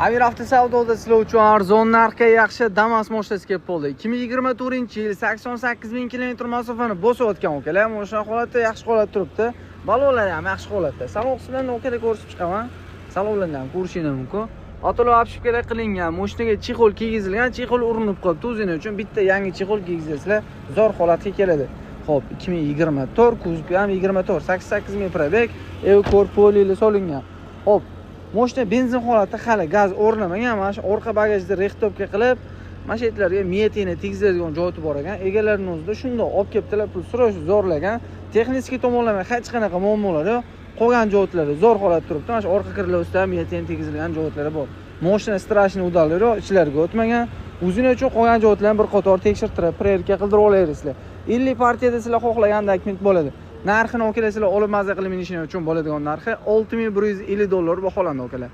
Amir avtosavdoda sizlar uchun arzon narxga yaxshi Damas mashinasi kelib qoldi. 2024-yil 88 ming kilometr masofani bosayotgan ukalar. Mashina holati yaxshi holatda turibdi. Balonlari ham yaxshi holatda. Salon qismlarini okada ko'rsatib chiqaman. Salonlarni ham ko'rishingiz mumkin. Avtolar obshipkalar qilingan, mashinaga chexol kiygizilgan, chexol urinib qolibdi. O'zinglar uchun bitta yangi chexol kiygizsanglar, zo'r holatga keladi. Xo'p, 2024 kuzovi ham 24, 88 ming probeg, Eco polili solingan. Xo'p, mashina benzin holatda hali gaz o'rnamagan. Mana shu orqa bagajda rehtopga qilib, mashinlarga miyatini tegizadigan joyi bor ekan. Egalarining o'zida shunday olib kelibdilar, pul so'rash zo'rlagan. Texnik tomonlama hech qanaqa muammolar yo'q. Qolgan joylari zo'r holatda turibdi. Mana shu orqa kirlar ustida miyatini tegizilgan joylari bor. Mashina strashni udallari ichlariga o'tmagan. O'zinglar uchun qolgan joylarni bir qator tekshirtirib, prerka qildirib olasizlar. 50 partiyada sizlar xohlagandek mint bo'ladi. Narxini okalar sizlar olib maza qilib minishinglar uchun bo'ladigan narxi $6150 baholandi okalar.